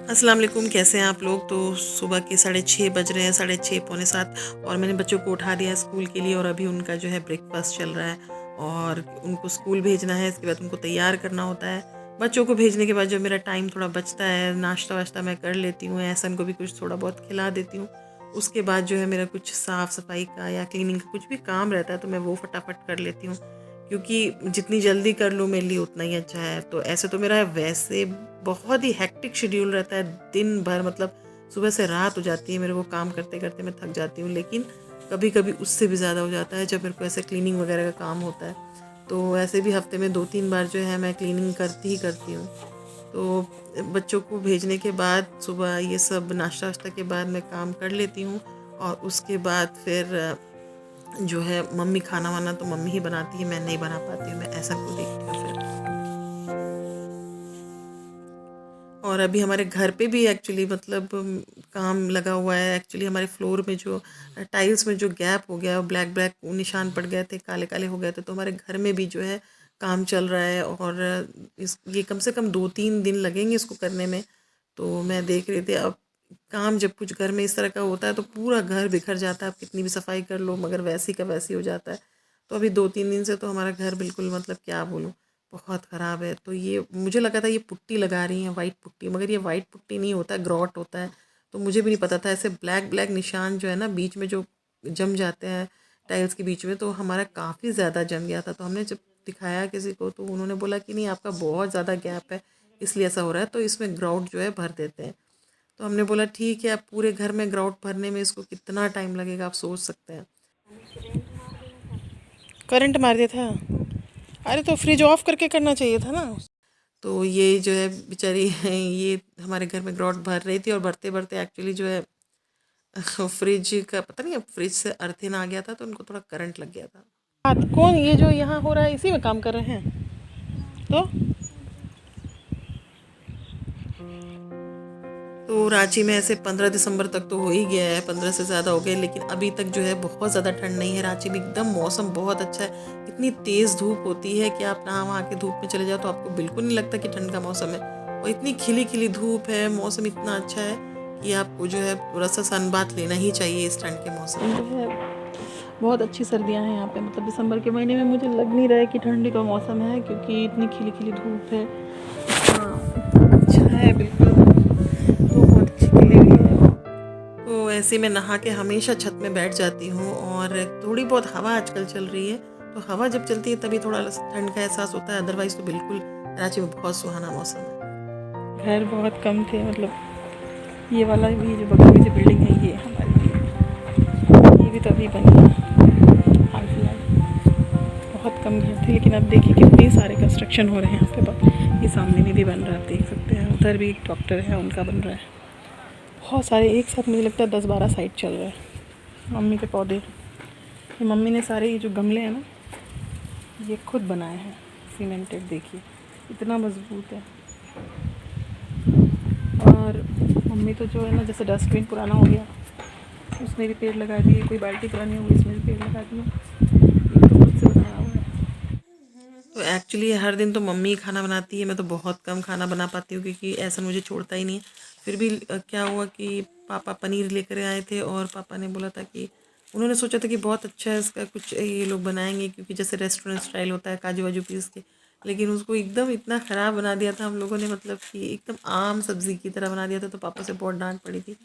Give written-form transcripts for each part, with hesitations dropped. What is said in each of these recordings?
अस्सलाम वालेकुम, कैसे हैं आप लोग। तो सुबह के 6:30 बज रहे हैं, 6:30 पौने 7। और मैंने बच्चों को उठा दिया है स्कूल के लिए और अभी उनका जो है ब्रेकफास्ट चल रहा है और उनको स्कूल भेजना है। इसके बाद उनको तैयार करना होता है। बच्चों को भेजने के बाद जो मेरा टाइम थोड़ा बचता है, नाश्ता वाश्ता मैं कर लेती हूँ, एहसन को भी कुछ थोड़ा बहुत खिला देती हूँ। उसके बाद जो है मेरा कुछ साफ़ सफाई का या क्लीनिंग का कुछ भी काम रहता है तो मैं वो फटाफट कर लेती हूँ, क्योंकि जितनी जल्दी कर लूँ मेरे लिए उतना ही अच्छा है। तो ऐसे तो मेरा वैसे बहुत ही हेक्टिक शेड्यूल रहता है दिन भर, मतलब सुबह से रात हो जाती है मेरे को काम करते करते, मैं थक जाती हूँ। लेकिन कभी कभी उससे भी ज़्यादा हो जाता है जब मेरे को ऐसे क्लीनिंग वगैरह का काम होता है। तो ऐसे भी हफ्ते में 2-3 बार जो है मैं क्लीनिंग करती ही करती हूँ। तो बच्चों को भेजने के बाद सुबह ये सब नाश्ता वाश्ता के बाद मैं काम कर लेती हूँ। और उसके बाद फिर जो है मम्मी खाना वाना तो मम्मी ही बनाती है, मैं नहीं बना पाती हूँ, मैं ऐसा को देखती हूँ फिर। और अभी हमारे घर पे भी एक्चुअली मतलब काम लगा हुआ है। एक्चुअली हमारे फ्लोर में जो टाइल्स में जो गैप हो गया, ब्लैक ब्लैक निशान पड़ गए थे, काले काले हो गए थे, तो हमारे घर में भी जो है काम चल रहा है। और इस ये कम से कम 2-3 दिन लगेंगे इसको करने में। तो मैं देख रही थी अब काम जब कुछ घर में इस तरह का होता है तो पूरा घर बिखर जाता है, आप कितनी भी सफाई कर लो मगर वैसी का वैसी हो जाता है। तो अभी 2-3 दिन से तो हमारा घर बिल्कुल, मतलब क्या बोलूँ, बहुत ख़राब है। तो ये मुझे लगा था ये पुट्टी लगा रही हैं, वाइट पुट्टी, मगर ये वाइट पुट्टी नहीं होता है, ग्रॉट होता है। तो मुझे भी नहीं पता था। ऐसे ब्लैक ब्लैक निशान जो है ना बीच में जो जम जाते हैं टाइल्स के बीच में, तो हमारा काफ़ी ज़्यादा जम गया था। तो हमने जब दिखाया किसी को तो उन्होंने बोला कि नहीं, आपका बहुत ज़्यादा गैप है इसलिए ऐसा हो रहा है, तो इसमें ग्राउट जो है भर देते हैं। तो हमने बोला ठीक है, अब पूरे घर में ग्राउट भरने में इसको कितना टाइम लगेगा आप सोच सकते हैं। करंट मार दिया था। अरे तो फ्रिज ऑफ करके करना चाहिए था ना। तो ये जो है बेचारी ये हमारे घर में ग्राउट भर रही थी और भरते भरते एक्चुअली जो है फ्रिज का पता नहीं, अब फ्रिज से अर्थिन आ गया था तो उनको थोड़ा करंट लग गया था। कौन ये जो यहाँ हो रहा है इसी में काम कर रहे हैं? तो रांची में ऐसे 15 दिसंबर तक तो हो ही गया है, 15 से ज़्यादा हो गए, लेकिन अभी तक जो है बहुत ज़्यादा ठंड नहीं है रांची में। एकदम मौसम बहुत अच्छा है। इतनी तेज़ धूप होती है कि आप ना वहाँ के धूप में चले जाओ तो आपको बिल्कुल नहीं लगता कि ठंड का मौसम है। और इतनी खिली खिली धूप है, मौसम इतना अच्छा है कि आपको जो है थोड़ा सा सन बाथ लेना ही चाहिए इस ठंड के मौसम में। जो है बहुत अच्छी सर्दियाँ हैं यहाँ पे, मतलब दिसंबर के महीने में मुझे लग नहीं रहा है कि ठंडी का मौसम है, क्योंकि इतनी खिली खिली धूप है। हाँ, इतना अच्छा है बिल्कुल, तो बहुत अच्छी खिली हुई है। तो ऐसे मैं नहा के हमेशा छत में बैठ जाती हूँ और थोड़ी बहुत हवा आजकल चल रही है, तो हवा जब चलती है तभी थोड़ा ठंड का एहसास होता है, अदरवाइज़ तो बिल्कुल रांची में बहुत सुहाना मौसम है। घर बहुत कम थे, मतलब ये वाला भी जो बगल में जो बिल्डिंग है ये हमारी, ये भी तो अभी बनी है हाल फिलहाल। बहुत कम घर थे, लेकिन अब देखिए कितने सारे कंस्ट्रक्शन हो रहे हैं यहाँ पे। ये सामने में भी बन रहा है, आप देख सकते हैं। उधर भी एक डॉक्टर है, उनका बन रहा है। बहुत सारे एक साथ मुझे लगता है 10-12 साइट चल रहे हैं। मम्मी के पौधे, ये मम्मी ने सारे ये जो गमले हैं ना ये खुद बनाए हैं, सीमेंटेड, देखिए इतना मजबूत है। और मम्मी तो जो है ना, जैसे डस्टबिन पुराना हो गया उसमें भी पेड़ लगा दिए, कोई बाल्टी पुरानी हो गई उसमें भी पेड़ लगा दिए। ये तो खुद से बनाया हुआ है। तो एक्चुअली हर दिन तो मम्मी ही खाना बनाती है, मैं तो बहुत कम खाना बना पाती हूँ क्योंकि ऐसा मुझे छोड़ता ही नहीं है। फिर भी क्या हुआ कि पापा पनीर लेकर आए थे और पापा ने बोला था कि उन्होंने सोचा था कि बहुत अच्छा है इसका कुछ ये लोग बनाएंगे, क्योंकि जैसे रेस्टोरेंट स्टाइल होता है, काजू वाजू पीस के। लेकिन उसको एकदम इतना ख़राब बना दिया था हम लोगों ने, मतलब कि एकदम आम सब्ज़ी की तरह बना दिया था, तो पापा से बहुत डांट पड़ी थी।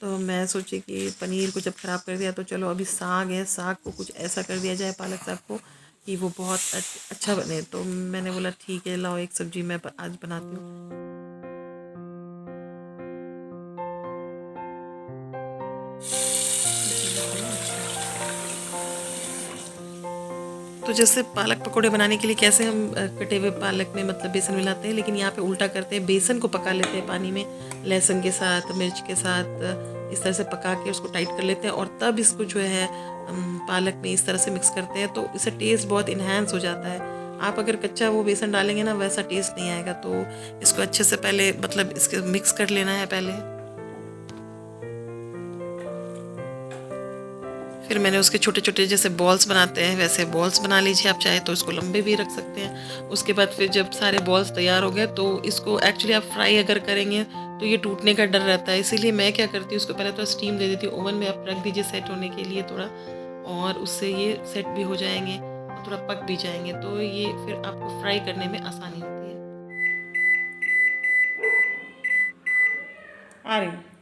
तो मैं सोची कि पनीर को जब ख़राब कर दिया तो चलो अभी साग है, साग को कुछ ऐसा कर दिया जाए, पालक साग को, कि वो बहुत अच्छा बने। तो मैंने बोला ठीक है, लाओ एक सब्ज़ी मैं आज बनाती हूँ। तो जैसे पालक पकोड़े बनाने के लिए कैसे हम कटे हुए पालक में मतलब बेसन मिलाते हैं, लेकिन यहाँ पे उल्टा करते हैं, बेसन को पका लेते हैं पानी में लहसुन के साथ, मिर्च के साथ, इस तरह से पका के उसको टाइट कर लेते हैं और तब इसको जो है पालक में इस तरह से मिक्स करते हैं, तो इससे टेस्ट बहुत इन्हेंस हो जाता है। आप अगर कच्चा वो बेसन डालेंगे ना वैसा टेस्ट नहीं आएगा। तो इसको अच्छे से पहले मतलब इसके मिक्स कर लेना है पहले। फिर मैंने उसके छोटे छोटे जैसे बॉल्स बनाते हैं वैसे बॉल्स बना लीजिए, आप चाहे तो इसको लंबे भी रख सकते हैं। उसके बाद फिर जब सारे बॉल्स तैयार हो गए तो इसको एक्चुअली आप फ्राई अगर करेंगे तो ये टूटने का डर रहता है, इसीलिए मैं क्या करती हूँ उसको पहले तो स्टीम दे देती हूँ। ओवन में आप रख दीजिए सेट होने के लिए थोड़ा, और उससे ये सेट भी हो जाएंगे और थोड़ा पक भी जाएंगे, तो ये फिर आपको फ्राई करने में आसानी होती है। आ रही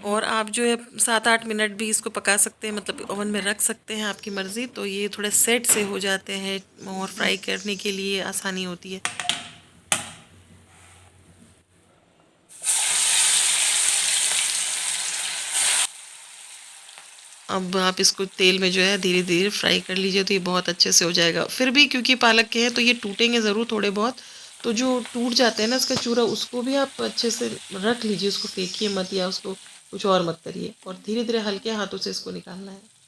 और आप जो है 7-8 मिनट भी इसको पका सकते हैं, मतलब ओवन में रख सकते हैं, आपकी मर्ज़ी। तो ये थोड़े सेट से हो जाते हैं और फ्राई करने के लिए आसानी होती है। अब आप इसको तेल में जो है धीरे धीरे फ्राई कर लीजिए तो ये बहुत अच्छे से हो जाएगा। फिर भी क्योंकि पालक के हैं तो ये टूटेंगे ज़रूर थोड़े बहुत, तो जो टूट जाते हैं ना इसका चूरा, उसको भी आप अच्छे से रख लीजिए, उसको फेंकिए मत या उसको कुछ और मत करिए, और धीरे धीरे हल्के हाथों से इसको निकालना है।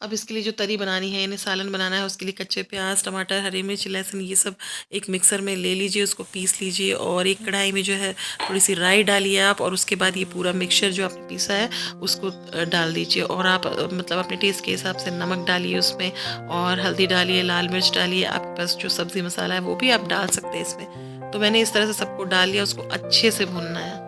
अब इसके लिए जो तरी बनानी है, यानी सालन बनाना है, उसके लिए कच्चे प्याज, टमाटर, हरी मिर्च, लहसुन, ये सब एक मिक्सर में ले लीजिए, उसको पीस लीजिए, और एक कढ़ाई में जो है थोड़ी सी राई डालिए आप, और उसके बाद ये पूरा मिक्सचर जो आपने पीसा है उसको डाल दीजिए, और आप मतलब अपने टेस्ट के हिसाब से नमक डालिए उसमें, और हल्दी डालिए, लाल मिर्च डालिए, आपके पास जो सब्ज़ी मसाला है वो भी आप डाल सकते हैं इसमें। तो मैंने इस तरह से सबको डाल लिया, उसको अच्छे से भूनना है।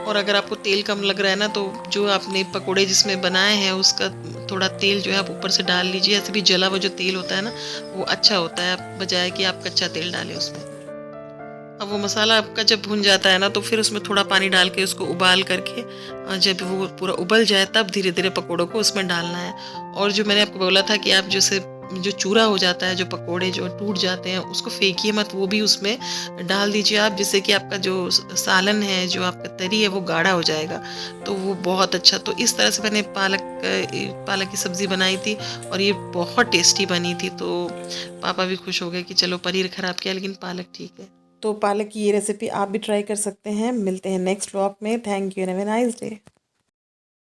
और अगर आपको तेल कम लग रहा है ना, तो जो आपने पकोड़े जिसमें बनाए हैं उसका थोड़ा तेल जो है आप ऊपर से डाल लीजिए। ऐसे भी जला हुआ जो तेल होता है ना वो अच्छा होता है, आप बजाय कि आप कच्चा तेल डालें उसमें। अब वो मसाला आपका जब भुन जाता है ना तो फिर उसमें थोड़ा पानी डाल के उसको उबाल करके जब वो पूरा उबल जाए तब धीरे धीरे पकोड़ों को उसमें डालना है। और जो मैंने आपको बोला था कि आप जैसे जो चूरा हो जाता है, जो पकोड़े जो टूट जाते हैं, उसको फेंकिए मत, वो भी उसमें डाल दीजिए आप, जिससे कि आपका जो सालन है, जो आपका तरी है, वो गाढ़ा हो जाएगा, तो वो बहुत अच्छा। तो इस तरह से मैंने पालक की सब्ज़ी बनाई थी और ये बहुत टेस्टी बनी थी। तो पापा भी खुश हो गए कि चलो पनीर ख़राब किया लेकिन पालक ठीक है। तो पालक की ये रेसिपी आप भी ट्राई कर सकते हैं। मिलते हैं नेक्स्ट व्लॉग में। Thank you and have a nice day.